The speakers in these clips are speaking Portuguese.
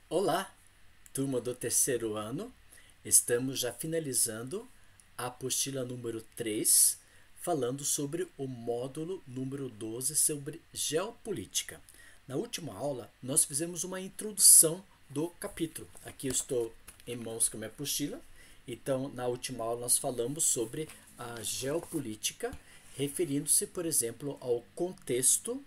Olá, turma do terceiro ano. Estamos já finalizando a apostila número 3, falando sobre o módulo número 12 sobre geopolítica. Na última aula, nós fizemos uma introdução do capítulo. Aqui eu estou em mãos com a minha apostila. Então, na última aula, nós falamos sobre a geopolítica, referindo-se, por exemplo, ao contexto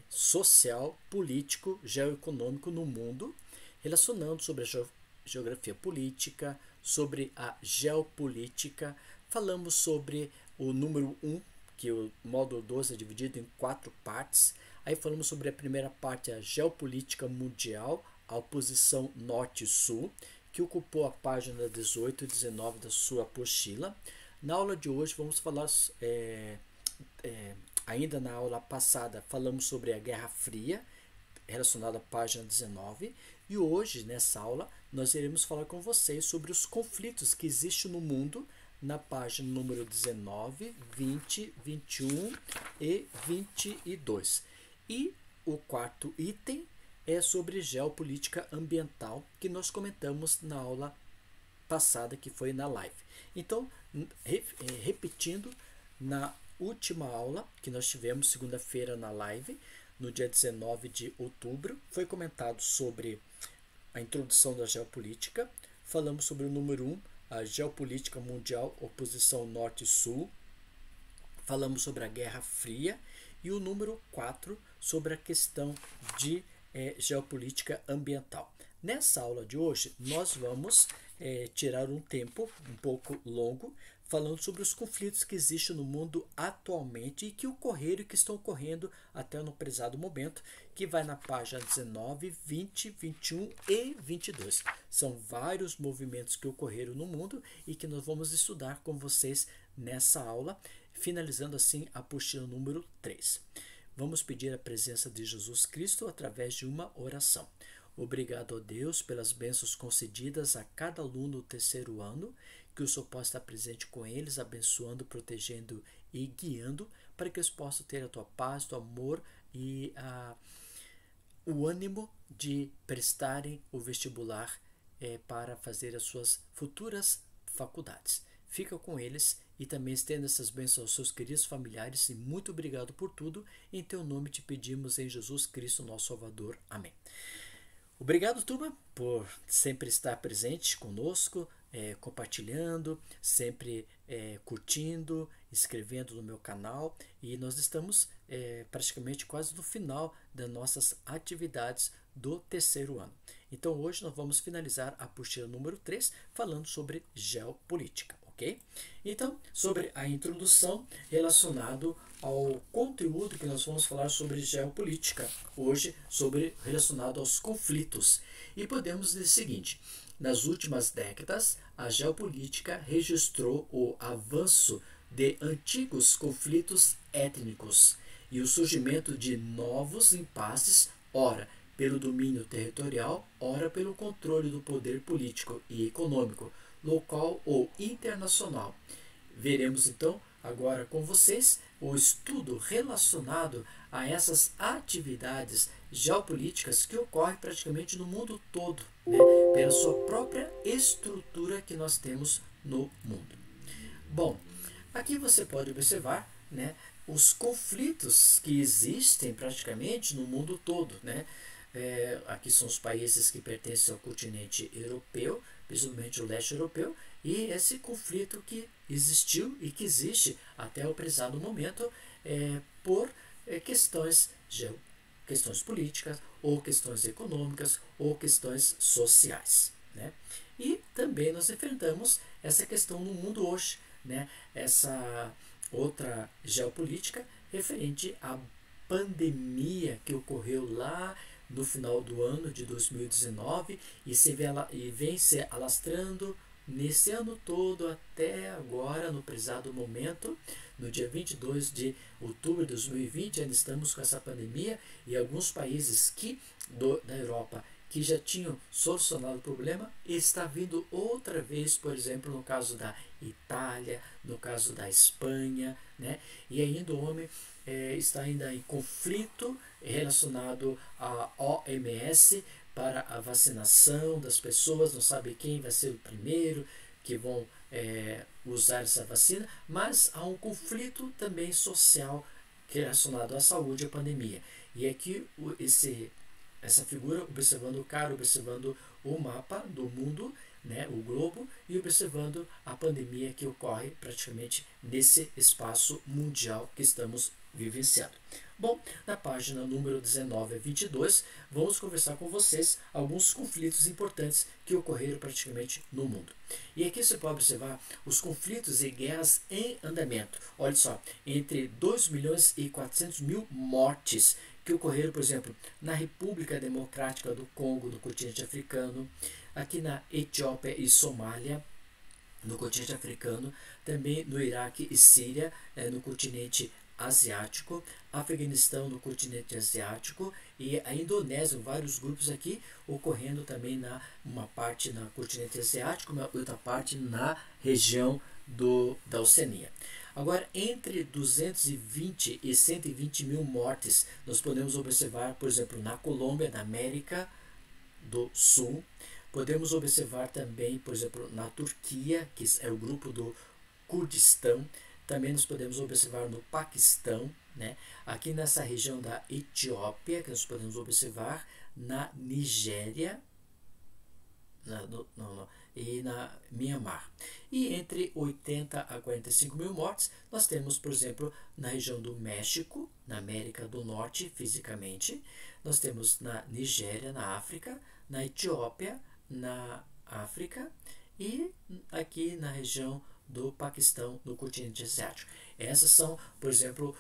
social, político, geoeconômico no mundo, relacionando sobre a geografia política, sobre a geopolítica. Falamos sobre o número 1, que o módulo 12 é dividido em 4 partes. Aí falamos sobre a primeira parte, a geopolítica mundial, a oposição norte e sul, que ocupou a página 18 e 19 da sua apostila. Na aula de hoje vamos falar ainda na aula passada falamos sobre a Guerra Fria, relacionada à página 19, e hoje, nessa aula, nós iremos falar com vocês sobre os conflitos que existem no mundo, na página número 19, 20, 21 e 22. E o quarto item é sobre geopolítica ambiental, que nós comentamos na aula passada, que foi na live. Então, repetindo, na última aula que nós tivemos segunda-feira na live, no dia 19 de outubro, foi comentado sobre a introdução da geopolítica. Falamos sobre o número 1, a geopolítica mundial, oposição norte e sul. Falamos sobre a Guerra Fria. E o número 4, sobre a questão de geopolítica ambiental. Nessa aula de hoje, nós vamos tirar um tempo um pouco longo, falando sobre os conflitos que existem no mundo atualmente e que ocorreram e que estão ocorrendo até no prezado momento, que vai na página 19, 20, 21 e 22. São vários movimentos que ocorreram no mundo e que nós vamos estudar com vocês nessa aula, finalizando assim a apostila número 3. Vamos pedir a presença de Jesus Cristo através de uma oração. Obrigado a Deus pelas bênçãos concedidas a cada aluno do terceiro ano, que o Senhor possa estar presente com eles, abençoando, protegendo e guiando, para que eles possam ter a tua paz, o amor e o ânimo de prestarem o vestibular para fazer as suas futuras faculdades. Fica com eles e também estenda essas bênçãos aos seus queridos familiares e muito obrigado por tudo. Em teu nome te pedimos em Jesus Cristo, nosso Salvador. Amém. Obrigado, turma, por sempre estar presente conosco, compartilhando, sempre curtindo, inscrevendo no meu canal. E nós estamos praticamente quase no final das nossas atividades do terceiro ano. Então hoje nós vamos finalizar a apostila número 3 falando sobre geopolítica. Okay? Então, sobre a introdução relacionado ao conteúdo que nós vamos falar sobre geopolítica, hoje relacionado aos conflitos. E podemos dizer o seguinte: nas últimas décadas, a geopolítica registrou o avanço de antigos conflitos étnicos e o surgimento de novos impasses, ora pelo domínio territorial, ora pelo controle do poder político e econômico, local ou internacional. Veremos então agora com vocês o estudo relacionado a essas atividades geopolíticas que ocorrem praticamente no mundo todo, né, pela sua própria estrutura que nós temos no mundo. Bom, aqui você pode observar, né, os conflitos que existem praticamente no mundo todo, né? Aqui são os países que pertencem ao continente europeu, principalmente o leste europeu, e esse conflito que existiu e que existe até o prezado momento por questões políticas, ou questões econômicas, ou questões sociais, né? E também nós enfrentamos essa questão no mundo hoje, né? Essa outra geopolítica referente à pandemia que ocorreu lá no final do ano de 2019 e vem se alastrando nesse ano todo até agora, no prezado momento, no dia 22 de outubro de 2020, ainda estamos com essa pandemia e alguns países da Europa que já tinham solucionado o problema, está vindo outra vez, por exemplo, no caso da Itália, no caso da Espanha, né? E ainda o homem está ainda em conflito relacionado à OMS para a vacinação das pessoas, não sabe quem vai ser o primeiro que vão usar essa vacina, mas há um conflito também social relacionado à saúde e à pandemia. E aqui essa figura observando o cara, observando o mapa do mundo, né, o globo, e observando a pandemia que ocorre praticamente nesse espaço mundial que estamos vivenciando. Bom, na página número 19 a 22, vamos conversar com vocês alguns conflitos importantes que ocorreram praticamente no mundo. E aqui você pode observar os conflitos e guerras em andamento. Olha só, entre 2 milhões e 400 mil mortes que ocorreram, por exemplo, na República Democrática do Congo, no continente africano, aqui na Etiópia e Somália, no continente africano, também no Iraque e Síria, no continente asiático, Afeganistão no continente asiático e a Indonésia, vários grupos aqui ocorrendo também uma parte no continente asiático, uma outra parte na região da Oceania. Agora, entre 220 e 120 mil mortes, nós podemos observar, por exemplo, na Colômbia, na América do Sul. Podemos observar também, por exemplo, na Turquia, que é o grupo do Kurdistão. Também nós podemos observar no Paquistão, né? Aqui nessa região da Etiópia, que nós podemos observar na Nigéria e na Myanmar. E entre 80 a 45 mil mortes, nós temos, por exemplo, na região do México, na América do Norte, fisicamente. Nós temos na Nigéria, na África, na Etiópia, na África e aqui na região do Paquistão, no continente asiático. Essas são, por exemplo,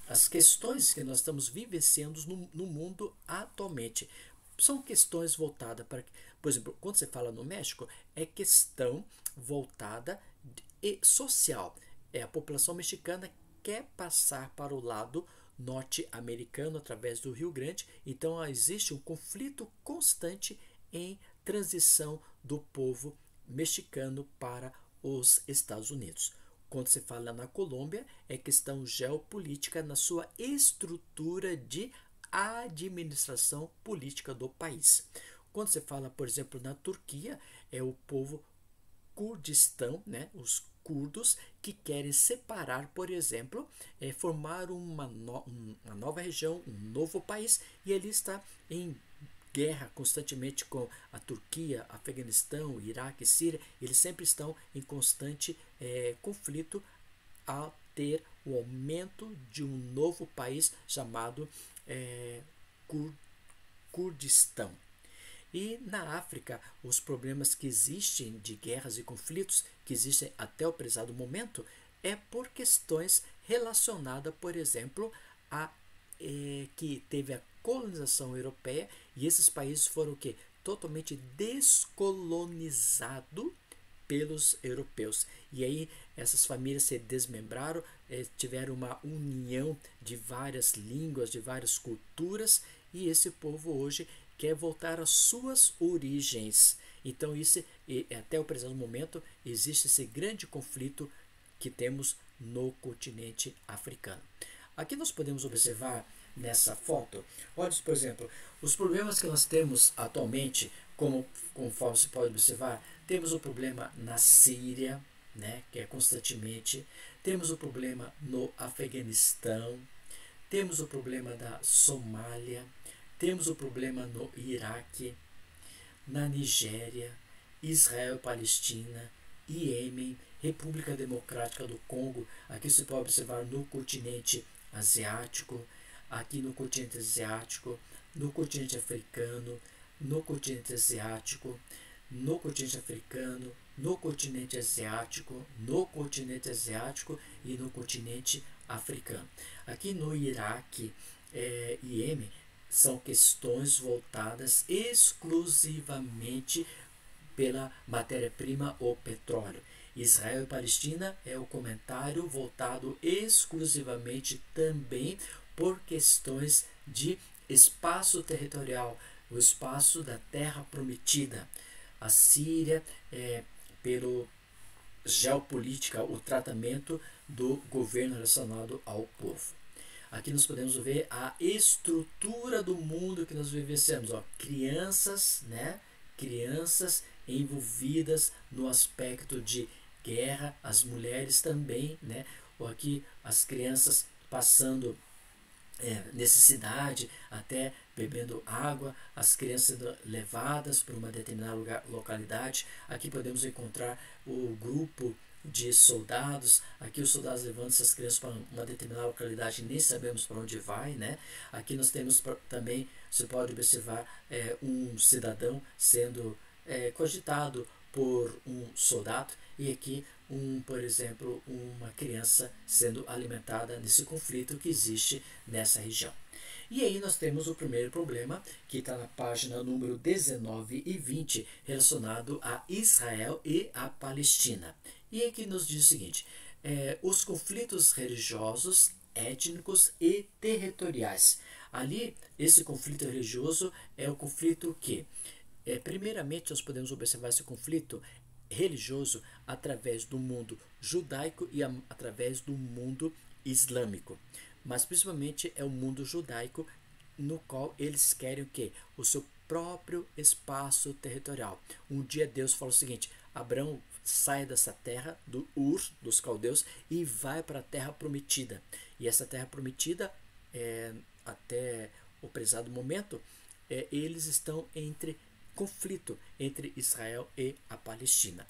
as questões que nós estamos vivenciando no mundo atualmente. São questões voltadas para, por exemplo, quando você fala no México, é questão voltada e social. A população mexicana quer passar para o lado norte-americano através do Rio Grande, então existe um conflito constante em transição do povo mexicano para os Estados Unidos. Quando se fala na Colômbia, é questão geopolítica na sua estrutura de administração política do país. Quando se fala, por exemplo, na Turquia, é o povo Kurdistão, né, os curdos, que querem separar, por exemplo, formar uma nova região, um novo país, e ele está em guerra constantemente com a Turquia, Afeganistão, Iraque, Síria. Eles sempre estão em constante conflito a ter o aumento de um novo país chamado Kurdistão. E na África, os problemas que existem de guerras e conflitos que existem até o prezado momento é por questões relacionadas, por exemplo, a que teve a colonização europeia e esses países foram o quê? Totalmente descolonizados pelos europeus. E aí essas famílias se desmembraram, tiveram uma união de várias línguas, de várias culturas, e esse povo hoje quer voltar às suas origens. Então isso, até o presente momento, existe esse grande conflito que temos no continente africano. Aqui nós podemos observar nessa foto, olha, por exemplo, os problemas que nós temos atualmente, conforme se pode observar, temos o problema na Síria, né, que é constantemente, temos o problema no Afeganistão, temos o problema da Somália, temos o problema no Iraque, na Nigéria, Israel e Palestina, Iêmen, República Democrática do Congo, aqui se pode observar no continente asiático, aqui no continente asiático, no continente africano, no continente asiático, no continente africano, no continente asiático, no continente asiático e no continente africano. Aqui no Iraque e Iêmen são questões voltadas exclusivamente pela matéria-prima ou petróleo. Israel e Palestina é o comentário voltado exclusivamente também por questões de espaço territorial, o espaço da terra prometida. A Síria pelo geopolítica, o tratamento do governo relacionado ao povo. Aqui nós podemos ver a estrutura do mundo que nós vivenciamos. Ó, crianças, né? Crianças envolvidas no aspecto de guerra, as mulheres também, né? Ou aqui as crianças passando necessidade, até bebendo água, as crianças sendo levadas para uma determinada localidade. Aqui podemos encontrar o grupo de soldados. Aqui os soldados levando essas crianças para uma determinada localidade e nem sabemos para onde vai, né? Aqui nós temos também, você pode observar um cidadão sendo cogitado por um soldado, e aqui por exemplo, uma criança sendo alimentada nesse conflito que existe nessa região. E aí nós temos o primeiro problema, que está na página número 19 e 20, relacionado a Israel e a Palestina. E aqui nos diz o seguinte: os conflitos religiosos, étnicos e territoriais. Ali, esse conflito religioso é o conflito que, primeiramente, nós podemos observar esse conflito religioso através do mundo judaico e através do mundo islâmico. Mas principalmente é o mundo judaico, no qual eles querem o quê? O seu próprio espaço territorial. Um dia Deus fala o seguinte: Abraão, sai dessa terra do Ur, dos caldeus, e vai para a terra prometida. E essa terra prometida, até o prezado momento, eles estão entre conflito entre Israel e a Palestina.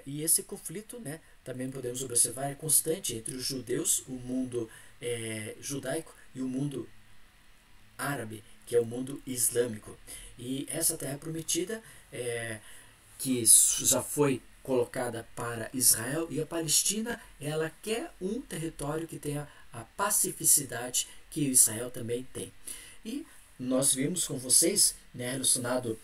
E esse conflito, né, também podemos observar, é constante entre os judeus, o mundo judaico, e o mundo árabe, que é o mundo islâmico. E essa terra prometida, que já foi colocada para Israel, e a Palestina, ela quer um território que tenha a pacificidade que Israel também tem. E nós vimos com vocês, né, relacionado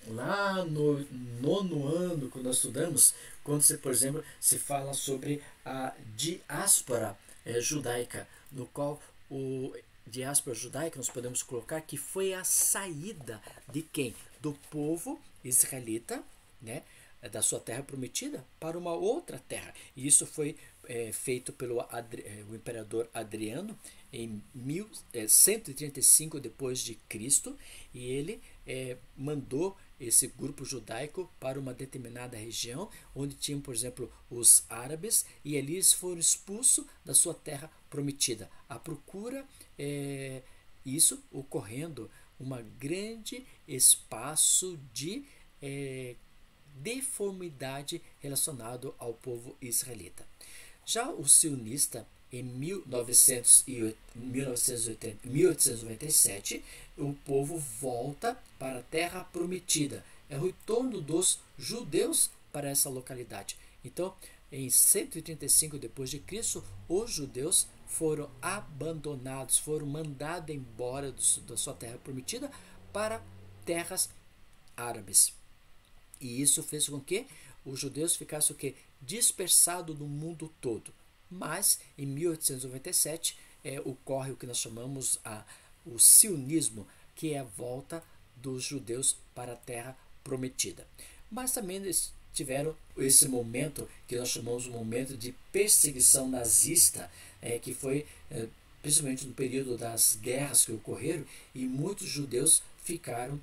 lá no 9º ano, quando nós estudamos, quando, por exemplo, se fala sobre a diáspora judaica, no qual o diáspora judaica nós podemos colocar que foi a saída de quem? Do povo israelita, né, da sua terra prometida para uma outra terra. E isso foi feito pelo o imperador Adriano em 135 depois de Cristo, e ele mandou esse grupo judaico para uma determinada região onde tinham, por exemplo, os árabes, e ali eles foram expulsos da sua terra prometida. A procura, isso ocorrendo um grande espaço de deformidade relacionado ao povo israelita. Já o sionista, em 1897, o povo volta para a terra prometida. É o retorno dos judeus para essa localidade. Então, em 135 depois de Cristo, os judeus foram abandonados, foram mandados embora da sua terra prometida para terras árabes. E isso fez com que os judeus ficassem o quê? Dispersados no mundo todo. Mas, em 1897, ocorre o que nós chamamos o sionismo, que é a volta dos judeus para a terra prometida. Mas também eles tiveram esse momento, que nós chamamos de momento de perseguição nazista, que foi principalmente no período das guerras que ocorreram, e muitos judeus ficaram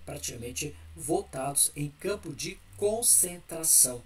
praticamente voltados em campo de concentração.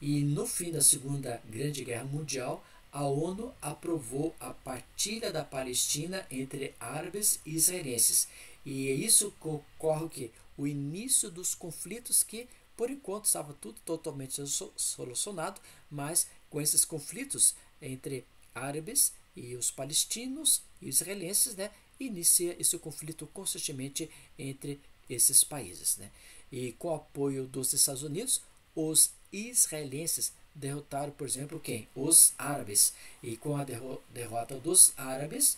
E no fim da Segunda Grande Guerra Mundial, a ONU aprovou a partilha da Palestina entre árabes e israelenses. E isso ocorre o quê? O início dos conflitos que, por enquanto, estava tudo totalmente solucionado, mas com esses conflitos entre árabes e os palestinos e israelenses, né, inicia esse conflito constantemente entre esses países, né? E com o apoio dos Estados Unidos, os israelenses derrotaram, por exemplo, quem? Os árabes. E com a derrota dos árabes,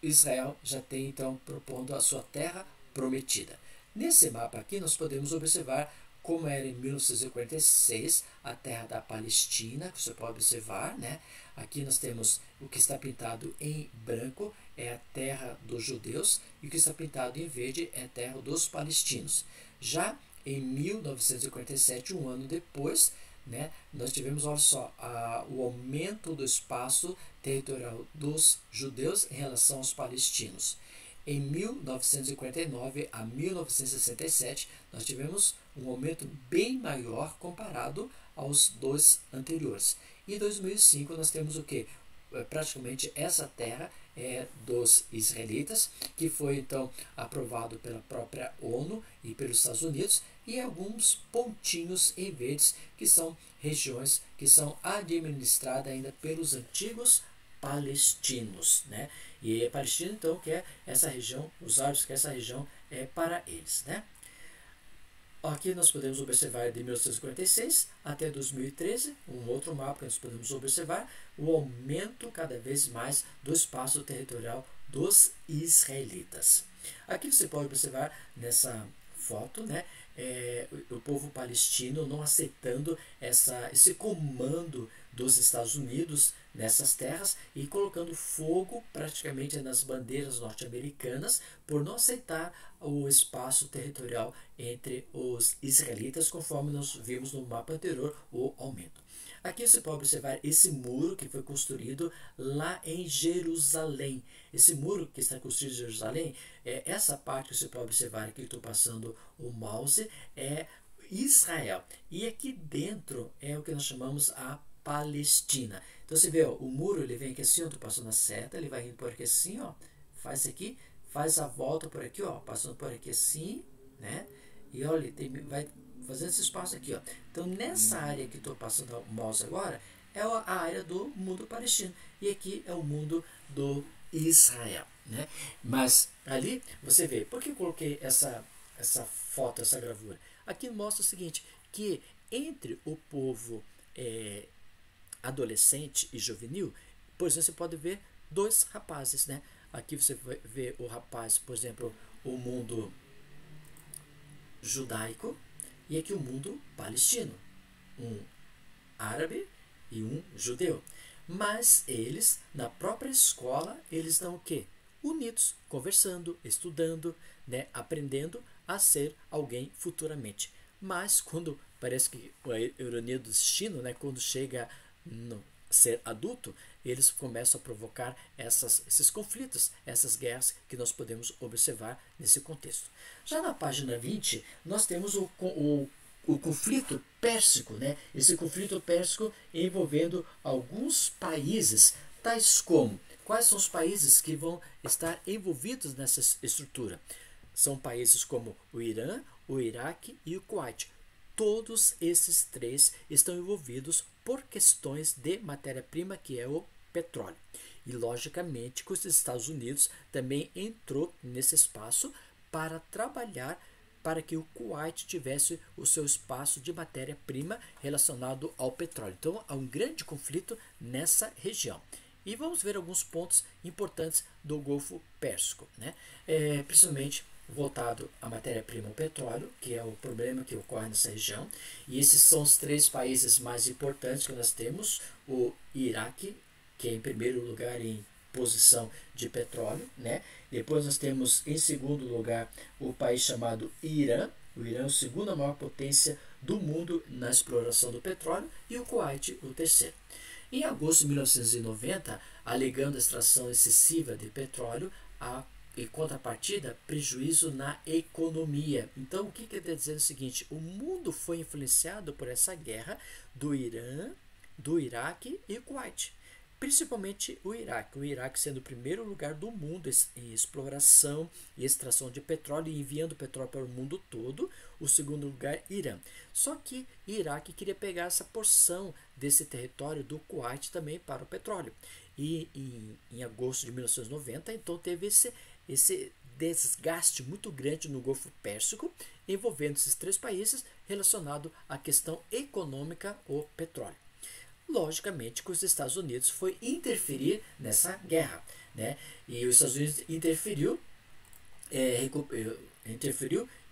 Israel já tem então propondo a sua terra prometida. Nesse mapa aqui nós podemos observar como era em 1946 a terra da Palestina, que você pode observar, né? Aqui nós temos o que está pintado em branco, é a terra dos judeus, e o que está pintado em verde é a terra dos palestinos. Já em 1947, um ano depois, né, nós tivemos, olha só, o aumento do espaço territorial dos judeus em relação aos palestinos. Em 1949 a 1967, nós tivemos um aumento bem maior comparado aos dois anteriores. E em 2005 nós temos o que? Praticamente essa terra é dos israelitas, que foi então aprovado pela própria ONU e pelos Estados Unidos, e alguns pontinhos em verdes que são regiões que são administradas ainda pelos antigos palestinos, né? E Palestina então quer essa região, os árabes querem essa região para eles, né? Aqui nós podemos observar de 1946 até 2013, um outro mapa que nós podemos observar, o aumento cada vez mais do espaço territorial dos israelitas. Aqui você pode observar nessa foto, né, o povo palestino não aceitando esse comando dos Estados Unidos nessas terras e colocando fogo praticamente nas bandeiras norte-americanas por não aceitar o espaço territorial entre os israelitas, conforme nós vimos no mapa anterior, o aumento. Aqui você pode observar esse muro que foi construído lá em Jerusalém. Esse muro que está construído em Jerusalém, essa parte que você pode observar aqui, estou passando o mouse, é Israel. E aqui dentro é o que nós chamamos a Palestina. Então você vê, ó, o muro ele vem aqui assim, estou passando a seta, ele vai indo por aqui assim, ó, faz aqui, faz a volta por aqui, ó, passando por aqui assim, né? E olha, vai fazendo esse espaço aqui, ó. Então nessa área que estou passando o mouse agora é a área do mundo palestino e aqui é o mundo do Israel, né? Mas ali você vê, por que eu coloquei essa foto, essa gravura? Aqui mostra o seguinte, que entre o povo adolescente e juvenil, por exemplo, você pode ver dois rapazes, né? Aqui você vê o rapaz, por exemplo, o mundo judaico e aqui o mundo palestino, um árabe e um judeu. Mas eles, na própria escola, eles estão o quê? Unidos, conversando, estudando, né? Aprendendo a ser alguém futuramente. Mas quando parece que a ironia do destino, né? Quando chega no ser adulto, eles começam a provocar esses conflitos, essas guerras que nós podemos observar nesse contexto. Já na página 20, nós temos o conflito pérsico, né? Esse conflito pérsico envolvendo alguns países, tais como, quais são os países que vão estar envolvidos nessa estrutura? São países como o Irã, o Iraque e o Kuwait. Todos esses três estão envolvidos por questões de matéria-prima, que é o petróleo. E, logicamente, que os Estados Unidos também entrou nesse espaço para trabalhar para que o Kuwait tivesse o seu espaço de matéria-prima relacionado ao petróleo. Então, há um grande conflito nessa região. E vamos ver alguns pontos importantes do Golfo Pérsico, né? Principalmente voltado à matéria-prima, o petróleo, que é o problema que ocorre nessa região. E esses são os três países mais importantes que nós temos. O Iraque, que é em primeiro lugar em posição de petróleo, né? Depois nós temos em segundo lugar o país chamado Irã. O Irã é a segunda maior potência do mundo na exploração do petróleo e o Kuwait o terceiro. Em agosto de 1990, alegando a extração excessiva de petróleo, em contrapartida, prejuízo na economia. Então, o que quer dizer é o seguinte, o mundo foi influenciado por essa guerra do Irã, do Iraque e Kuwait. Principalmente o Iraque sendo o primeiro lugar do mundo em exploração e extração de petróleo e enviando petróleo para o mundo todo, o segundo lugar, Irã. Só que o Iraque queria pegar essa porção desse território do Kuwait também para o petróleo. E em agosto de 1990, então teve esse desgaste muito grande no Golfo Pérsico, envolvendo esses três países relacionado à questão econômica, o petróleo. Logicamente que os Estados Unidos foi interferir nessa guerra, né? E os Estados Unidos interferiu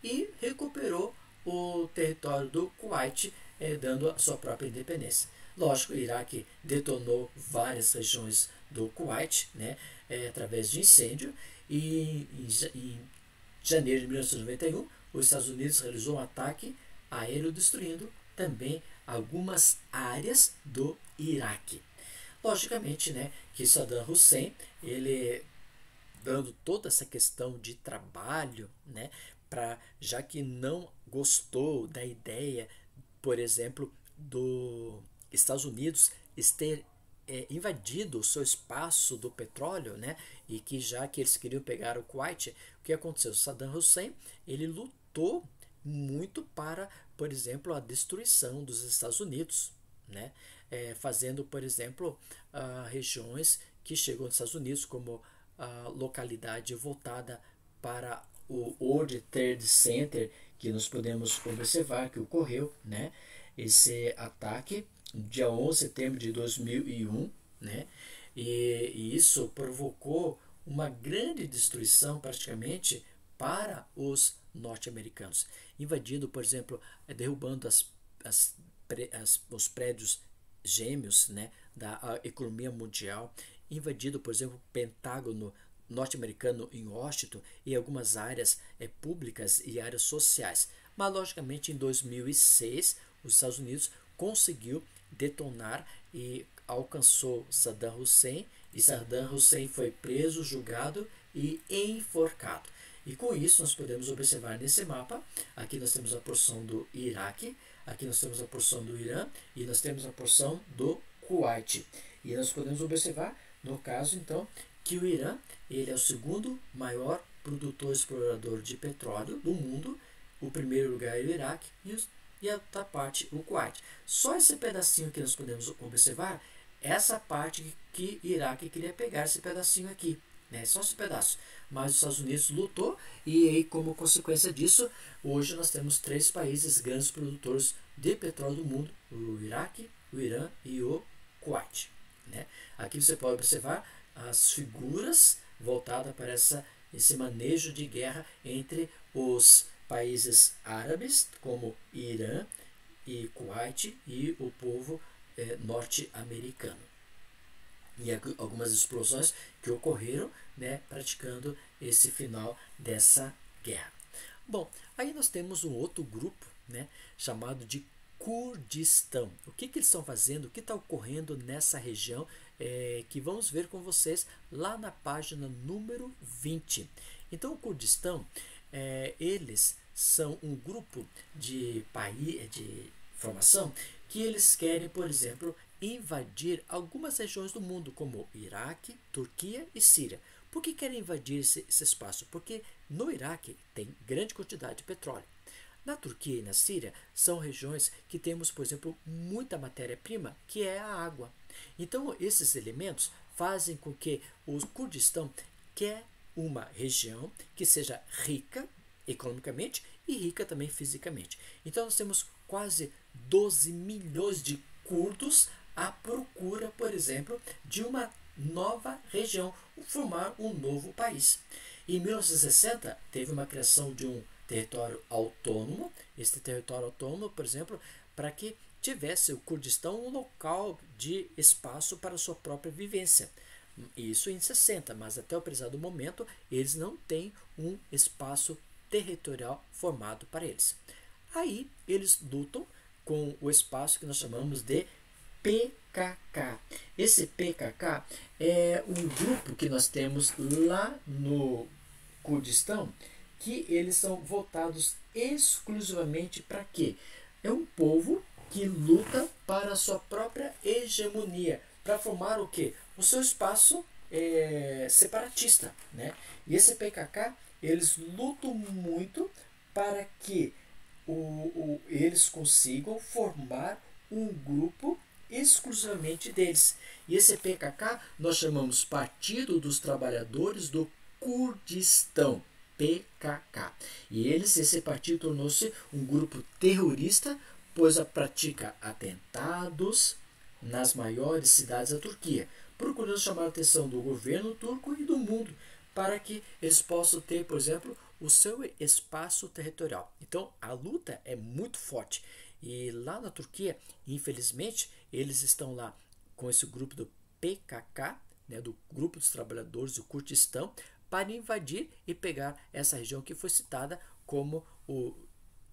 e recuperou o território do Kuwait, dando a sua própria independência. Lógico, o Iraque detonou várias regiões do Kuwait, né, através de incêndio, e em janeiro de 1991, os Estados Unidos realizou um ataque aéreo destruindo também algumas áreas do Iraque. Logicamente, né, que Saddam Hussein, ele dando toda essa questão de trabalho, né, já que não gostou da ideia, por exemplo, do Estados Unidos ter invadido o seu espaço do petróleo, né, e que já que eles queriam pegar o Kuwait, o que aconteceu? Saddam Hussein, ele lutou muito para, por exemplo, a destruição dos Estados Unidos, né, fazendo, por exemplo, regiões que chegam nos Estados Unidos, como a localidade voltada para o World Trade Center, que nós podemos observar que ocorreu, né, esse ataque dia 11 de setembro de 2001, né, e isso provocou uma grande destruição praticamente para os norte-americanos, invadindo, por exemplo, derrubando os prédios gêmeos, né, da economia mundial, invadido, por exemplo, o Pentágono norte-americano em Washington e algumas áreas públicas e áreas sociais. Mas, logicamente, em 2006, os Estados Unidos conseguiu detonar e alcançou Saddam Hussein, e Saddam Hussein foi preso, julgado e enforcado. E com isso nós podemos observar nesse mapa, aqui nós temos a porção do Iraque, aqui nós temos a porção do Irã e nós temos a porção do Kuwait. E nós podemos observar, no caso então, que o Irã ele é o segundo maior produtor explorador de petróleo do mundo. O primeiro lugar é o Iraque e a outra parte o Kuwait. Só esse pedacinho que nós podemos observar, essa parte que o Iraque queria pegar, esse pedacinho aqui, né? Só esse pedaço. Mas os Estados Unidos lutou e aí, como consequência disso, hoje nós temos 3 países grandes produtores de petróleo do mundo: o Iraque, o Irã e o Kuwait, né? Aqui você pode observar as figuras voltadas para esse manejo de guerra entre os países árabes, como Irã e Kuwait, e o povo norte-americano. E algumas explosões que ocorreram, né, praticando esse final dessa guerra. Bom, aí nós temos um outro grupo, né, chamado de Kurdistão. O que eles estão fazendo? O que está ocorrendo nessa região? Que vamos ver com vocês lá na página número 20. Então, o Kurdistão, eles são um grupo de formação que eles querem, por exemplo, invadir algumas regiões do mundo, como Iraque, Turquia e Síria. Por que querem invadir esse espaço? Porque no Iraque tem grande quantidade de petróleo. Na Turquia e na Síria são regiões que temos, por exemplo, muita matéria-prima, que é a água. Então, esses elementos fazem com que o Kurdistão quer uma região que seja rica economicamente e rica também fisicamente. Então, nós temos quase 12 milhões de curdos à procura, por exemplo, de uma nova região, formar um novo país. Em 1960, teve uma criação de um território autônomo. Este território autônomo, por exemplo, para que tivesse o Kurdistão um local de espaço para sua própria vivência. Isso em 60, mas até o presente momento eles não têm um espaço territorial formado para eles. Aí eles lutam com o espaço que nós chamamos de PKK. Esse PKK é um grupo que nós temos lá no Kurdistão, que eles são voltados exclusivamente para quê? É um povo que luta para a sua própria hegemonia, para formar o quê? O seu espaço separatista, né? E esse PKK, eles lutam muito para que eles consigam formar um grupo exclusivamente deles. E esse PKK nós chamamos Partido dos Trabalhadores do Kurdistão, PKK. E esse partido tornou-se um grupo terrorista, pois pratica atentados nas maiores cidades da Turquia, procurando chamar a atenção do governo turco e do mundo para que eles possam ter, por exemplo, o seu espaço territorial. Então, a luta é muito forte. E lá na Turquia, infelizmente, eles estão lá com esse grupo do PKK, né, do Grupo dos Trabalhadores do Kurdistão, para invadir e pegar essa região que foi citada como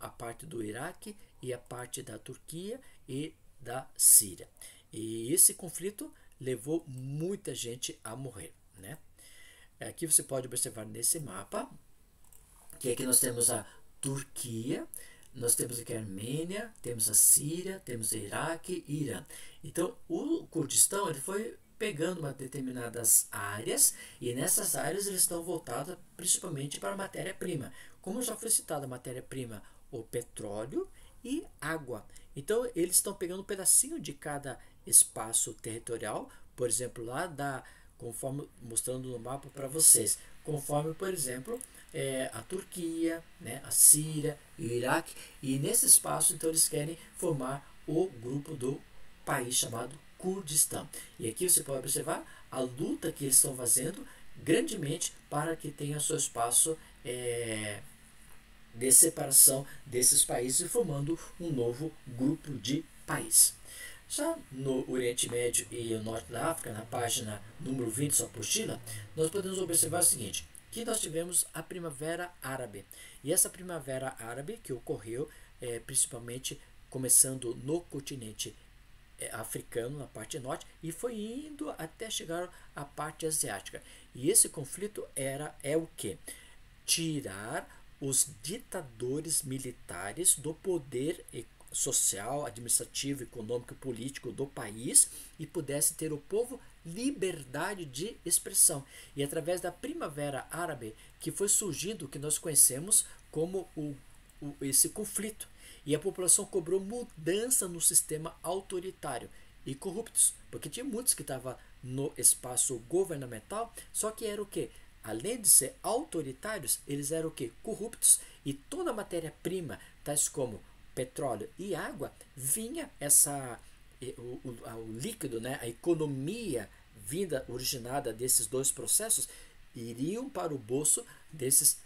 a parte do Iraque e a parte da Turquia e da Síria. E esse conflito levou muita gente a morrer, né? Aqui você pode observar nesse mapa que aqui nós temos a Turquia, nós temos aqui a Armênia, temos a Síria, temos o Iraque e Irã. Então, o Kurdistão ele foi pegando uma determinadas áreas e nessas áreas eles estão voltados principalmente para a matéria-prima. Como já foi citada a matéria-prima, o petróleo e água. Então, eles estão pegando um pedacinho de cada espaço territorial, por exemplo, conforme mostrando no mapa para vocês, conforme, por exemplo, a Turquia, né, a Síria e o Iraque, e nesse espaço então eles querem formar o grupo do país chamado Kurdistão. E aqui você pode observar a luta que eles estão fazendo grandemente para que tenha seu espaço de separação desses países, formando um novo grupo de país. Já no Oriente Médio e no Norte da África, na página número 20 da sua apostila, nós podemos observar o seguinte, que nós tivemos a Primavera Árabe. E essa Primavera Árabe que ocorreu principalmente começando no continente africano, na parte norte, e foi indo até chegar à parte asiática. E esse conflito é o quê? Tirar os ditadores militares do poder social, administrativo, econômico e político do país e pudesse ter o povo liberdade de expressão. E através da Primavera Árabe que foi surgindo o que nós conhecemos como esse conflito. E a população cobrou mudança no sistema autoritário e corruptos, porque tinha muitos que estavam no espaço governamental, só que era o quê? Além de ser autoritários, eles eram o quê? Corruptos. E toda a matéria-prima, tais como petróleo e água, vinha o líquido, né? A economia originada desses dois processos, iriam para o bolso desses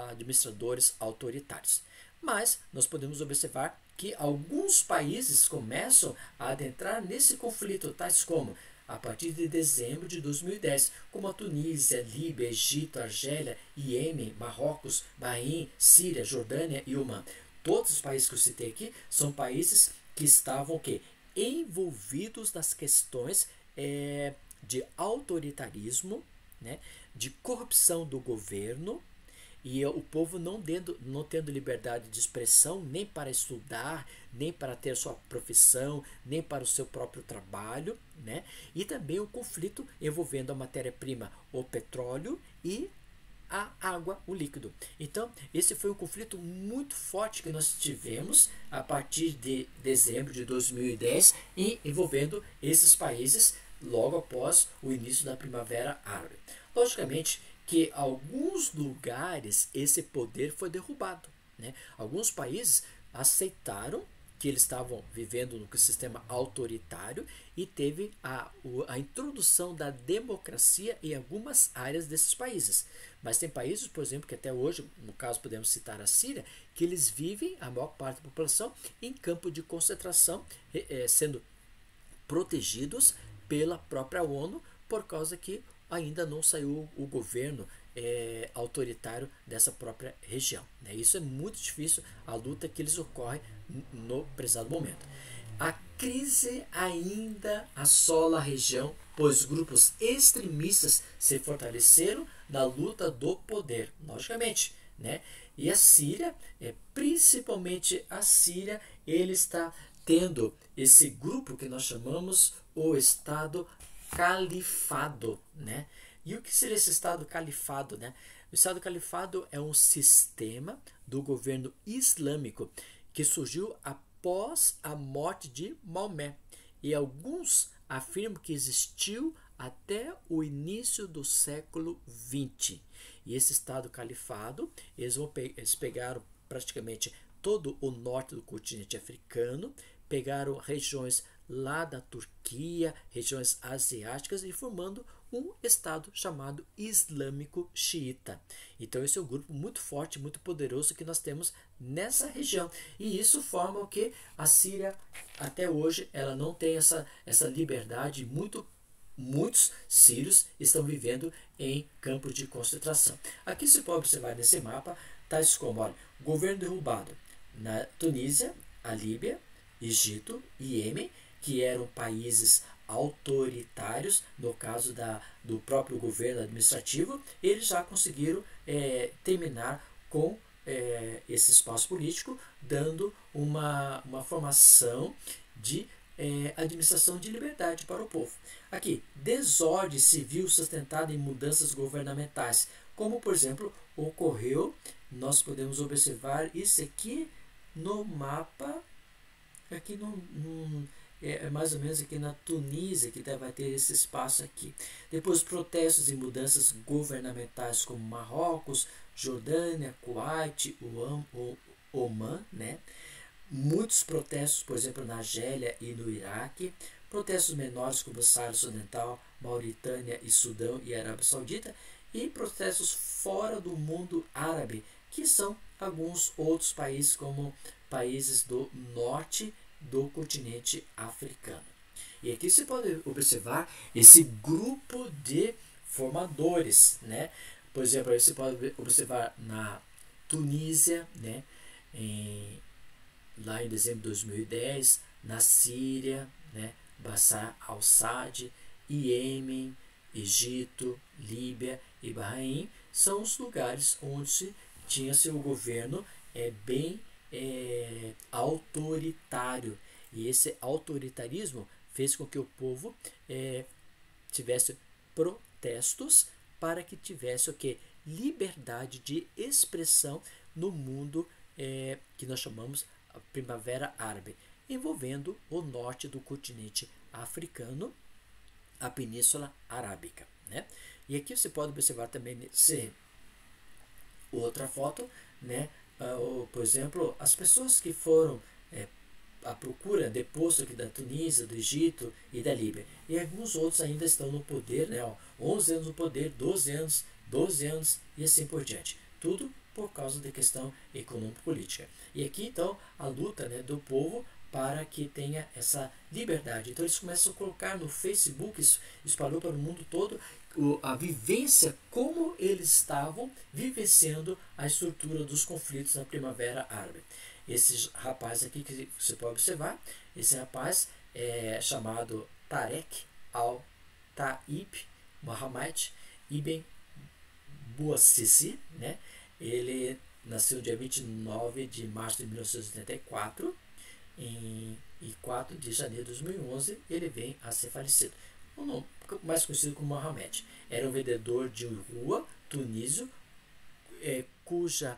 administradores autoritários. Mas nós podemos observar que alguns países começam a adentrar nesse conflito, tais como a partir de dezembro de 2010, como a Tunísia, Líbia, Egito, Argélia, Iêmen, Marrocos, Bahrein, Síria, Jordânia e Omã. Todos os países que eu citei aqui são países que estavam envolvidos nas questões de autoritarismo, né, de corrupção do governo, e o povo não tendo liberdade de expressão nem para estudar, nem para ter sua profissão, nem para o seu próprio trabalho, né? E também o conflito envolvendo a matéria-prima, o petróleo e a água, o líquido. Então, esse foi um conflito muito forte que nós tivemos a partir de dezembro de 2010 e envolvendo esses países logo após o início da Primavera Árabe. Logicamente que alguns lugares esse poder foi derrubado, né? Alguns países aceitaram que eles estavam vivendo no sistema autoritário e teve a introdução da democracia em algumas áreas desses países. Mas tem países, por exemplo, que até hoje, no caso podemos citar a Síria, que eles vivem, a maior parte da população, em campo de concentração, sendo protegidos pela própria ONU, por causa que ainda não saiu o governo autoritário dessa própria região, né? Isso é muito difícil, a luta que eles ocorrem no prezado momento. A crise ainda assola a região, pois grupos extremistas se fortaleceram na luta do poder, logicamente, né? E a Síria, principalmente a Síria, ele está tendo esse grupo que nós chamamos o Estado Califado, né? E o que seria esse Estado Califado, né? O Estado Califado é um sistema do governo islâmico que surgiu após a morte de Maomé. E alguns afirmam que existiu até o início do século XX. E esse Estado Califado, eles pegaram praticamente todo o norte do continente africano, pegaram regiões lá da Turquia, regiões asiáticas, e formando um estado chamado Islâmico Xiita. Então esse é um grupo muito forte, muito poderoso que nós temos nessa região. E isso forma o que a Síria até hoje ela não tem essa liberdade. Muitos sírios estão vivendo em campos de concentração. Aqui se pode observar nesse mapa tais como, olha, governo derrubado na Tunísia, a Líbia Egito e Iêmen, que eram países autoritários, no caso do próprio governo administrativo, eles já conseguiram terminar com esse espaço político, dando uma formação de administração de liberdade para o povo. Aqui, desordem civil sustentada em mudanças governamentais, como por exemplo ocorreu, nós podemos observar isso aqui no mapa, aqui mais ou menos aqui na Tunísia, que vai ter esse espaço aqui. Depois protestos e mudanças governamentais como Marrocos, Jordânia, Kuwait, Omã, né? Muitos protestos, por exemplo, na Argélia e no Iraque, protestos menores como Sáhara Ocidental, Mauritânia e Sudão e Arábia Saudita, e protestos fora do mundo árabe, que são alguns outros países, como países do norte do continente africano. E aqui você pode observar esse grupo de formadores, né? Por exemplo, aí você pode observar na Tunísia, né? Lá em dezembro de 2010, na Síria, né? Bashar al-Assad, Iêmen, Egito, Líbia e Bahrein são os lugares onde tinha seu governo bem autoritário. E esse autoritarismo fez com que o povo tivesse protestos para que tivesse o que? Liberdade de expressão no mundo que nós chamamos a Primavera Árabe, envolvendo o norte do continente africano, a Península Arábica, né? E aqui você pode observar também outra foto, né? Por exemplo, as pessoas que foram à procura deposto aqui da Tunísia, do Egito e da Líbia. E alguns outros ainda estão no poder, né? 11 anos no poder, 12 anos e assim por diante. Tudo por causa da questão econômico-política. E aqui, então, a luta, né, do povo para que tenha essa liberdade. Então, eles começam a colocar no Facebook, isso espalhou para o mundo todo, a vivência, como eles estavam vivenciando a estrutura dos conflitos na Primavera Árabe. Esse rapaz aqui que você pode observar, esse rapaz é chamado Tarek al-Taib Mohammed Ibn Bouazizi, né? Ele nasceu dia 29 de março de 1984 e 4 de janeiro de 2011 ele vem a ser falecido. O nome mais conhecido como Mohamed. Era um vendedor de rua tunísio, cuja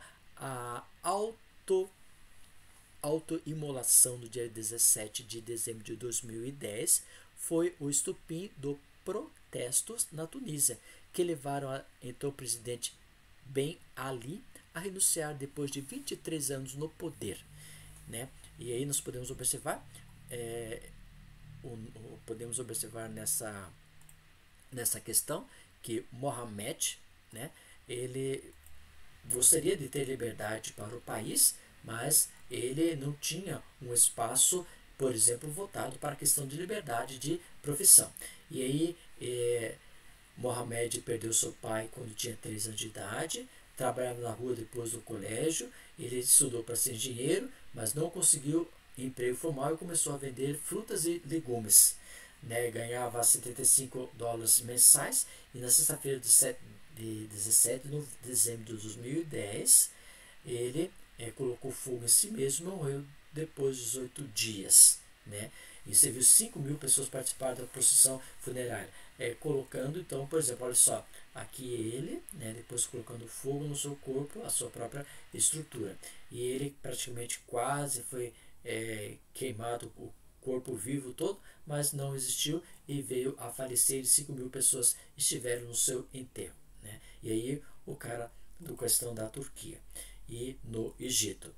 autoimolação no dia 17 de dezembro de 2010 foi o estupim do protestos na Tunísia, que levaram então o presidente Ben Ali a renunciar depois de 23 anos no poder, né? E aí nós podemos observar nessa questão que Mohamed, né, ele gostaria de ter liberdade para o país, mas ele não tinha um espaço, por exemplo, voltado para a questão de liberdade de profissão. E aí Mohamed perdeu seu pai quando tinha 3 anos de idade, trabalhava na rua depois do colégio, ele estudou para ser engenheiro, mas não conseguiu emprego formal e começou a vender frutas e legumes, né? Ganhava $75 mensais e na sexta-feira de 17 de dezembro de 2010 ele colocou fogo em si mesmo e morreu depois de 18 dias, né? E você viu 5.000 pessoas participaram da procissão funerária, colocando, então, por exemplo, olha só, aqui ele, né, depois colocando fogo no seu corpo, a sua própria estrutura, e ele praticamente quase foi queimado, o corpo vivo todo, mas não resistiu e veio a falecer, e 5.000 pessoas estiveram no seu enterro, né? E aí o cara do questão da Turquia e no Egito.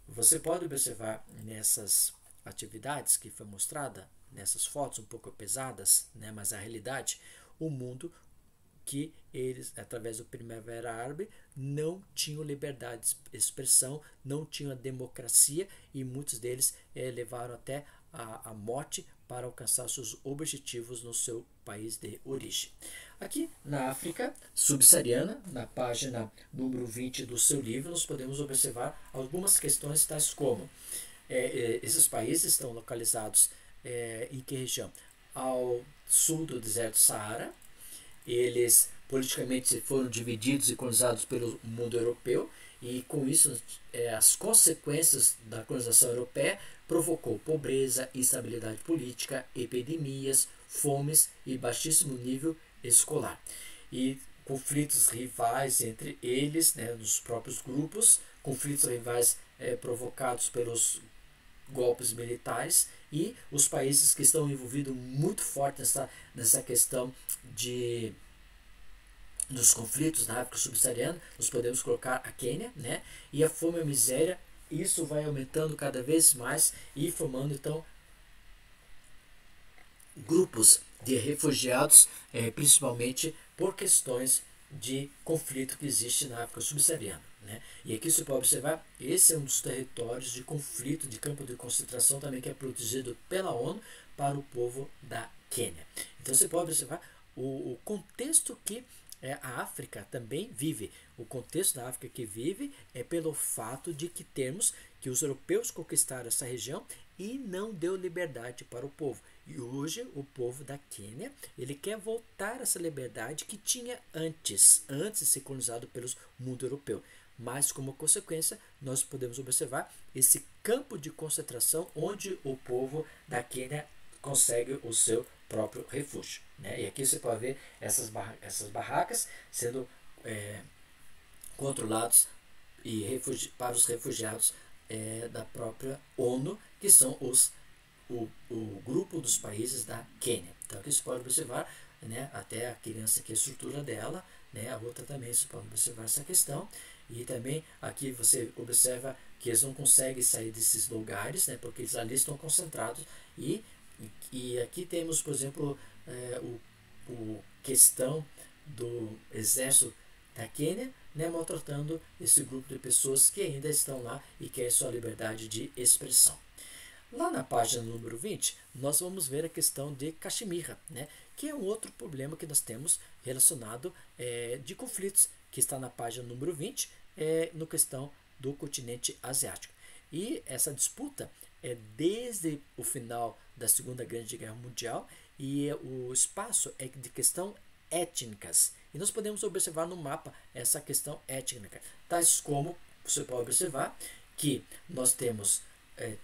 Você pode observar nessas atividades que foi mostrada, nessas fotos um pouco pesadas, né, mas a realidade, o mundo que eles, através do Primavera Árabe, não tinham liberdade de expressão, não tinham a democracia e muitos deles levaram até a morte para alcançar seus objetivos no seu país de origem. Aqui na África subsaariana, na página número 20 do seu livro, nós podemos observar algumas questões tais como Esses países estão localizados em que região? Ao sul do deserto Saara. Eles politicamente foram divididos e colonizados pelo mundo europeu, e com isso as consequências da colonização europeia provocou pobreza, instabilidade política, epidemias, fomes e baixíssimo nível escolar. E conflitos rivais entre eles, né, nos próprios grupos, conflitos rivais provocados pelos golpes militares, e os países que estão envolvidos muito forte nessa questão dos conflitos na África subsaariana, nós podemos colocar a Quênia, né? E a fome e a miséria, isso vai aumentando cada vez mais e formando então grupos de refugiados, principalmente por questões de conflito que existe na África subsaariana, né? E aqui você pode observar, esse é um dos territórios de conflito, de campo de concentração também, que é protegido pela ONU para o povo da Quênia. Então você pode observar o contexto que a África também vive. O contexto da África que vive é pelo fato de que os europeus conquistaram essa região e não deu liberdade para o povo. E hoje o povo da Quênia, ele quer voltar a essa liberdade que tinha antes de ser colonizado pelo mundo europeu. Mas como consequência, nós podemos observar esse campo de concentração onde o povo da Quênia consegue o seu próprio refúgio, né? E aqui você pode ver essas barracas sendo controladas para os refugiados da própria ONU, que são o grupo dos países da Quênia. Então aqui você pode observar, né, até a criança aqui, a estrutura dela, né, a outra também você pode observar essa questão. E também aqui você observa que eles não conseguem sair desses lugares, né, porque eles ali estão concentrados. E aqui temos, por exemplo, o questão do exército da Quênia, né, maltratando esse grupo de pessoas que ainda estão lá e querem sua liberdade de expressão. Lá na página número 20, nós vamos ver a questão de Caxemira, né, que é um outro problema que nós temos relacionado de conflitos, que está na página número 20, no questão do continente asiático. E essa disputa é desde o final da Segunda Grande Guerra Mundial, e o espaço é de questão étnicas. E nós podemos observar no mapa essa questão étnica, tais como você pode observar que nós temos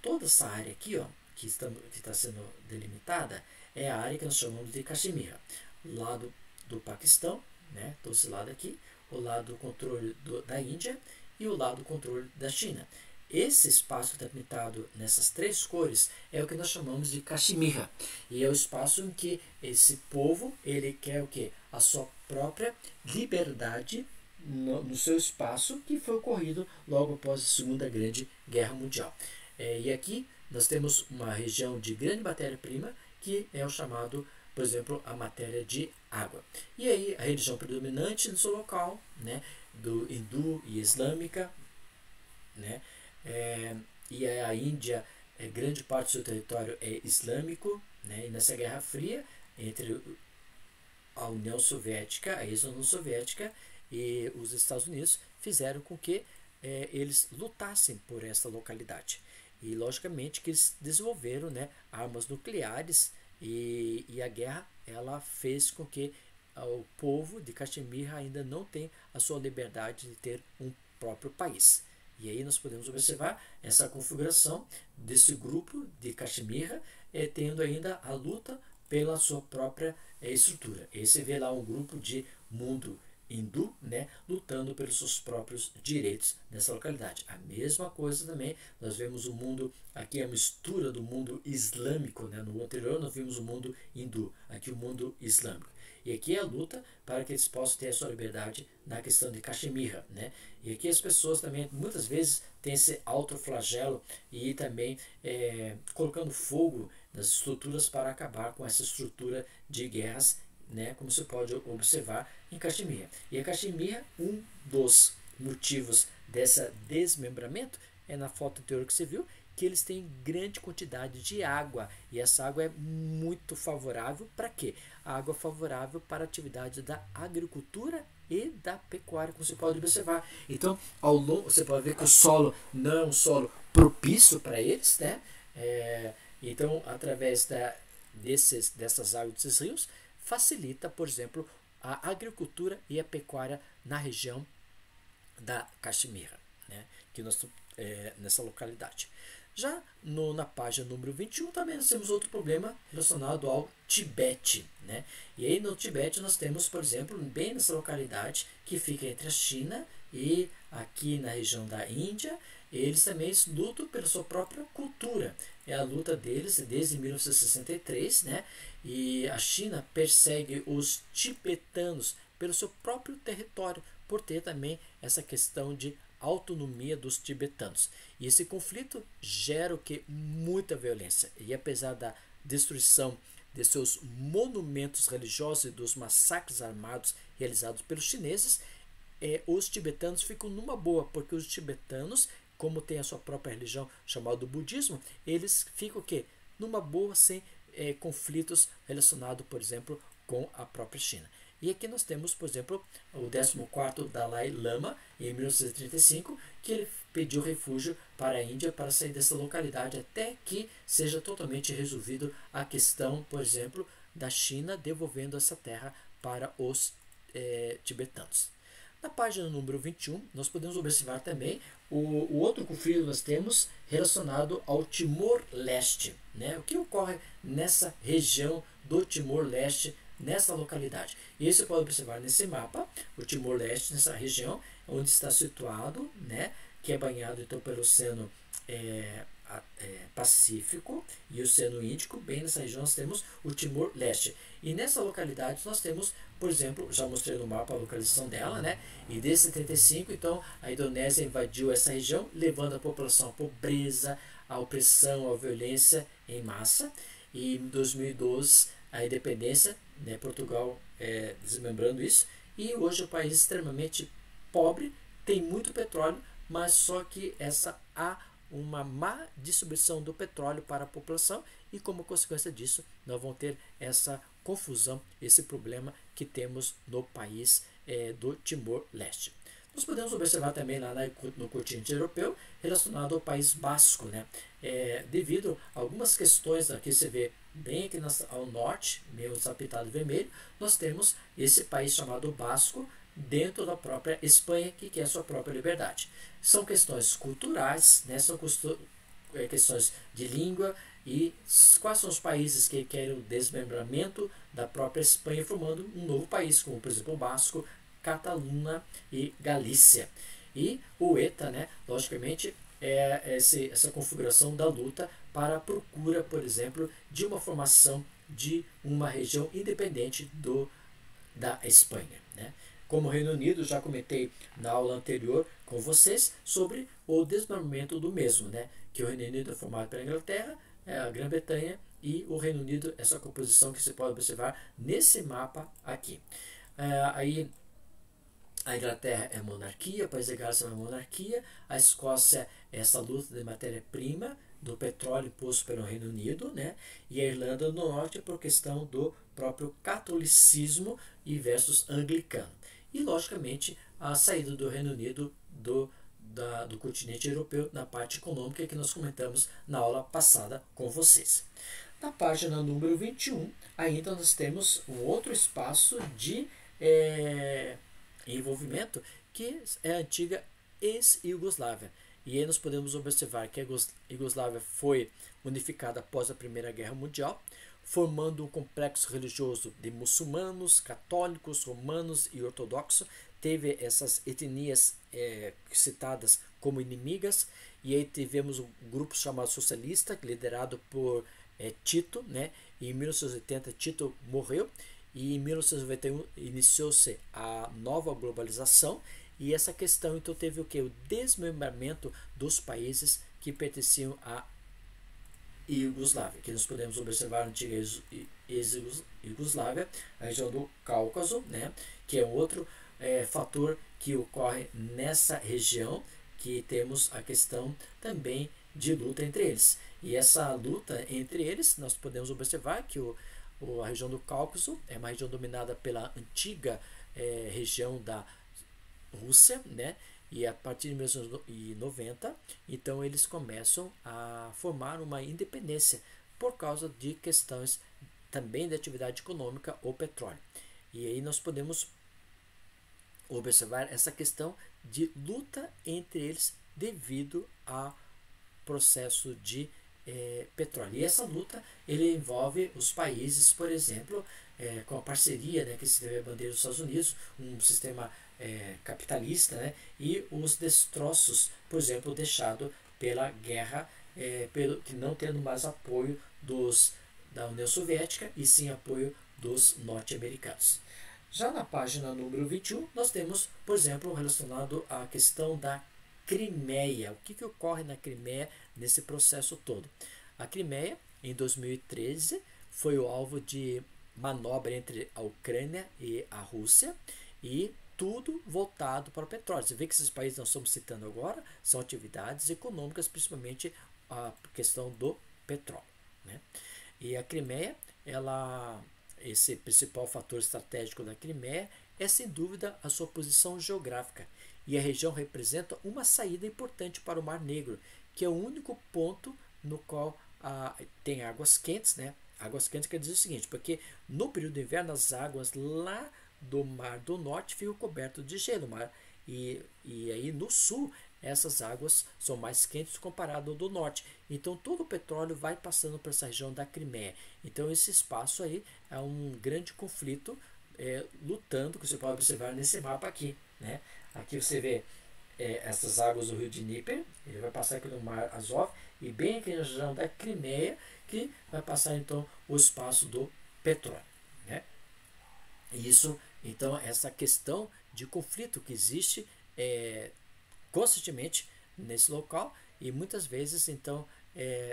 toda essa área aqui, ó, que está sendo delimitada, é a área que nós chamamos de Caxemira. O lado do Paquistão, né, todo esse lado aqui, o lado do controle da Índia e o lado do controle da China. Esse espaço que está pintado nessas três cores é o que nós chamamos de Caxemira. E é o espaço em que esse povo, ele quer o quê? A sua própria liberdade no seu espaço, que foi ocorrido logo após a Segunda Grande Guerra Mundial. E aqui nós temos uma região de grande matéria-prima, que é o chamado, por exemplo, a matéria de água. E aí a religião predominante no seu local, né, do hindu e islâmica, né, e a Índia, grande parte do seu território é islâmico, né, e nessa Guerra Fria entre a União Soviética, a ex-União Soviética e os Estados Unidos fizeram com que eles lutassem por essa localidade. E logicamente que eles desenvolveram, né, armas nucleares, e a guerra ela fez com que o povo de Caxemira ainda não tenha a sua liberdade de ter um próprio país. E aí nós podemos observar essa configuração desse grupo de Caxemira, tendo ainda a luta pela sua própria estrutura. E você vê lá um grupo de mundo hindu, né, lutando pelos seus próprios direitos nessa localidade. A mesma coisa também, nós vemos o mundo, aqui a mistura do mundo islâmico, né, no anterior nós vimos o mundo hindu, aqui o mundo islâmico. E aqui é a luta para que eles possam ter a sua liberdade na questão de Caxemira, né? E aqui as pessoas também muitas vezes têm esse autoflagelo e também colocando fogo nas estruturas para acabar com essa estrutura de guerras, né, como você pode observar em Caxemira. E a Caxemira, um dos motivos desse desmembramento é na foto anterior que você viu, que eles têm grande quantidade de água, e essa água é muito favorável para quê? A água é favorável para a atividade da agricultura e da pecuária, como você pode observar. Então, ao longo, você pode ver que o solo não é um solo propício para eles, né? Então, através dessas águas desses rios, facilita, por exemplo, a agricultura e a pecuária na região da Caxemira, né? Que nós nessa localidade. Já na página número 21 também nós temos outro problema relacionado ao Tibete, né? E aí no Tibete nós temos, por exemplo, bem nessa localidade que fica entre a China e aqui na região da Índia, eles também lutam pela sua própria cultura. É a luta deles desde 1963, né? E a China persegue os tibetanos pelo seu próprio território, por ter também essa questão de autonomia dos tibetanos. E esse conflito gera o que? Muita violência. E apesar da destruição de seus monumentos religiosos e dos massacres armados realizados pelos chineses, os tibetanos ficam numa boa, porque os tibetanos, como tem a sua própria religião chamada budismo, eles ficam o quê? Numa boa, sem conflitos relacionados, por exemplo, com a própria China. E aqui nós temos, por exemplo, o 14º Dalai Lama, em 1935, que ele pediu refúgio para a Índia para sair dessa localidade até que seja totalmente resolvido a questão, por exemplo, da China devolvendo essa terra para os tibetanos. Na página número 21, nós podemos observar também o outro conflito que nós temos relacionado ao Timor-Leste, né? O que ocorre nessa região do Timor-Leste, nessa localidade. E você pode observar nesse mapa, o Timor-Leste, nessa região, onde está situado, né? Que é banhado então pelo Oceano Pacífico e o Oceano Índico. Bem nessa região nós temos o Timor-Leste. E nessa localidade nós temos, por exemplo, já mostrei no mapa a localização dela, né? E desde 75, então, a Indonésia invadiu essa região, levando a população à pobreza, à opressão, à violência em massa. E em 2012, a independência, né? Portugal desmembrando isso. E hoje o país é extremamente pobre, tem muito petróleo, mas só que há uma má distribuição do petróleo para a população e como consequência disso nós vamos ter essa confusão, esse problema que temos no país do Timor-Leste. Nós podemos observar também lá no continente europeu relacionado ao País Basco, né? Devido a algumas questões, aqui você vê bem aqui ao norte, meio sapitado vermelho, nós temos esse país chamado Basco, dentro da própria Espanha, que quer a sua própria liberdade. São questões culturais, né? São questões de língua e quais são os países que querem o desmembramento da própria Espanha, formando um novo país, como por exemplo o Basco, Catalunha e Galícia. E o ETA, né? Logicamente, essa configuração da luta para a procura, por exemplo, de uma formação de uma região independente da Espanha, né? Como o Reino Unido, já comentei na aula anterior com vocês sobre o desmembramento do mesmo, né? Que o Reino Unido é formado pela Inglaterra, a Grã-Bretanha e o Reino Unido, essa composição que você pode observar nesse mapa aqui. Aí a Inglaterra é monarquia, o País de Gales é uma monarquia, a Escócia é essa luta de matéria-prima do petróleo imposto pelo Reino Unido, né? E a Irlanda do Norte é por questão do próprio catolicismo e versus anglicano. E, logicamente, a saída do Reino Unido do continente europeu na parte econômica que nós comentamos na aula passada com vocês. Na página número 21, ainda nós temos um outro espaço de envolvimento que é a antiga ex-Iugoslávia. E aí nós podemos observar que a Iugoslávia foi unificada após a Primeira Guerra Mundial, formando um complexo religioso de muçulmanos, católicos, romanos e ortodoxos. Teve essas etnias citadas como inimigas, e aí tivemos um grupo chamado socialista, liderado por Tito, né? E em 1980 Tito morreu, e em 1991 iniciou-se a nova globalização, e essa questão então teve o que? O desmembramento dos países que pertenciam à Iugoslávia, que nós podemos observar a antiga ex-Iugoslávia, a região do Cáucaso, né, que é outro fator que ocorre nessa região, que temos a questão também de luta entre eles. E essa luta entre eles, nós podemos observar que a região do Cáucaso é uma região dominada pela antiga região da Rússia, né, E a partir de 1990, então eles começam a formar uma independência por causa de questões também de atividade econômica ou petróleo. E aí nós podemos observar essa questão de luta entre eles devido ao processo de petróleo. E essa luta ele envolve os países, por exemplo, com a parceria, né, que se teve a bandeira dos Estados Unidos, um sistema capitalista, né, e os destroços, por exemplo, deixado pela guerra, que não tendo mais apoio da União Soviética e sim apoio dos norte-americanos. Já na página número 21, nós temos, por exemplo, relacionado à questão da Crimeia. O que ocorre na Crimeia nesse processo todo? A Crimeia, em 2013, foi o alvo de manobra entre a Ucrânia e a Rússia e tudo voltado para o petróleo. Você vê que esses países que nós estamos citando agora são atividades econômicas, principalmente a questão do petróleo, né? E a Crimeia, esse principal fator estratégico da Crimeia é sem dúvida a sua posição geográfica. E a região representa uma saída importante para o Mar Negro, que é o único ponto no qual tem águas quentes, né? Águas quentes quer dizer o seguinte, porque no período do inverno as águas lá do Mar do Norte ficam cobertas de gelo. E aí no sul essas águas são mais quentes comparado ao do norte. Então todo o petróleo vai passando por essa região da Crimeia. Então esse espaço aí é um grande conflito lutando, que você pode observar nesse mapa aqui, né? Aqui você vê essas águas do rio de Dnieper, ele vai passar aqui no Mar Azov, e bem aqui na região da Crimeia, que vai passar então o espaço do petróleo, né? E isso, então, essa questão de conflito que existe constantemente nesse local, e muitas vezes então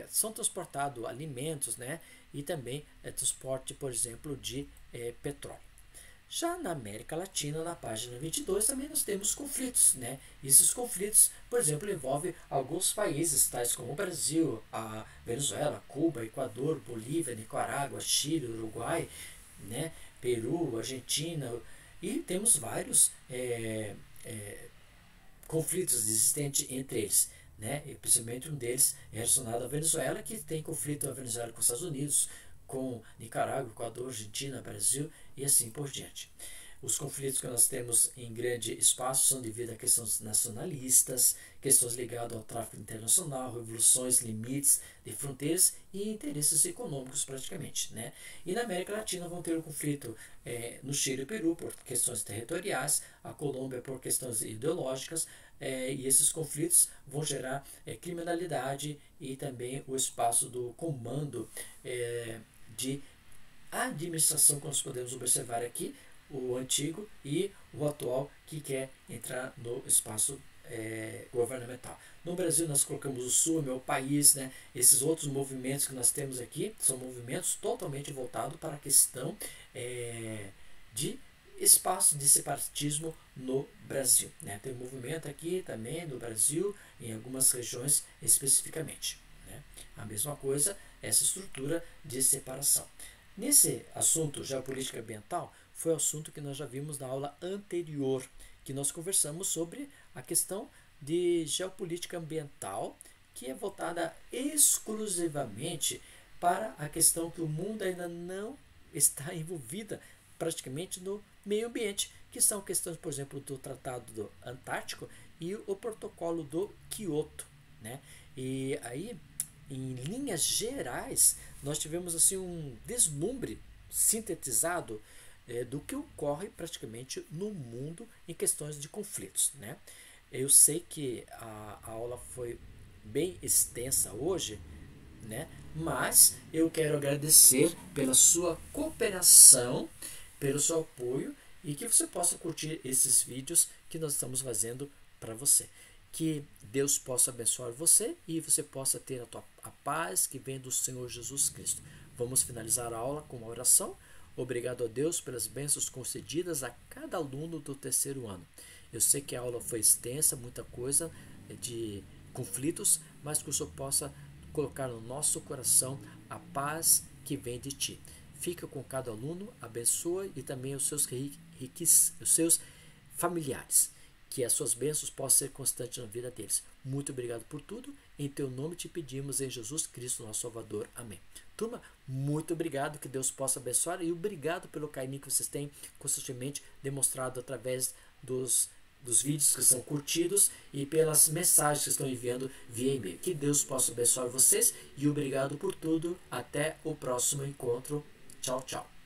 são transportados alimentos, né? E também transporte, por exemplo, de petróleo. Já na América Latina, na página 22, também nós temos conflitos, né? E esses conflitos, por exemplo, envolvem alguns países, tais como o Brasil, a Venezuela, Cuba, Equador, Bolívia, Nicarágua, Chile, Uruguai, né? Peru, Argentina, e temos vários conflitos existentes entre eles, né? E principalmente um deles é relacionado à Venezuela, que tem conflito a Venezuela com os Estados Unidos, com Nicarágua, Equador, Argentina, Brasil e assim por diante. Os conflitos que nós temos em grande espaço são devido a questões nacionalistas, questões ligadas ao tráfico internacional, revoluções, limites de fronteiras e interesses econômicos praticamente, né? E na América Latina vão ter o conflito no Chile e Peru por questões territoriais, a Colômbia por questões ideológicas, e esses conflitos vão gerar criminalidade e também o espaço do comando de administração, que nós podemos observar aqui, o antigo e o atual, que quer entrar no espaço governamental. No Brasil nós colocamos o Sul, meu país, né? Esses outros movimentos que nós temos aqui são movimentos totalmente voltados para a questão de espaço de separatismo no Brasil, né? Tem um movimento aqui também no Brasil, em algumas regiões especificamente, né? A mesma coisa, essa estrutura de separação. Nesse assunto geopolítica ambiental, foi o assunto que nós já vimos na aula anterior, que nós conversamos sobre a questão de geopolítica ambiental, que é voltada exclusivamente para a questão que o mundo ainda não está envolvida praticamente no meio ambiente, que são questões, por exemplo, do Tratado do Antártico e o Protocolo do Quioto, né? E aí, em linhas gerais, nós tivemos assim um deslumbre sintetizado do que ocorre praticamente no mundo em questões de conflitos, né? Eu sei que a aula foi bem extensa hoje, né? Mas eu quero agradecer pela sua cooperação, pelo seu apoio, e que você possa curtir esses vídeos que nós estamos fazendo para você. Que Deus possa abençoar você e você possa ter a paz que vem do Senhor Jesus Cristo. Vamos finalizar a aula com uma oração. Obrigado a Deus pelas bênçãos concedidas a cada aluno do terceiro ano. Eu sei que a aula foi extensa, muita coisa de conflitos, mas que o Senhor possa colocar no nosso coração a paz que vem de Ti. Fica com cada aluno, abençoa e também os seus familiares. que as suas bênçãos possam ser constantes na vida deles. Muito obrigado por tudo. Em teu nome te pedimos, em Jesus Cristo, nosso Salvador. Amém. Turma, muito obrigado. Que Deus possa abençoar. E obrigado pelo carinho que vocês têm constantemente demonstrado através dos vídeos que são curtidos e pelas mensagens que estão enviando via e-mail. Que Deus possa abençoar vocês. E obrigado por tudo. Até o próximo encontro. Tchau, tchau.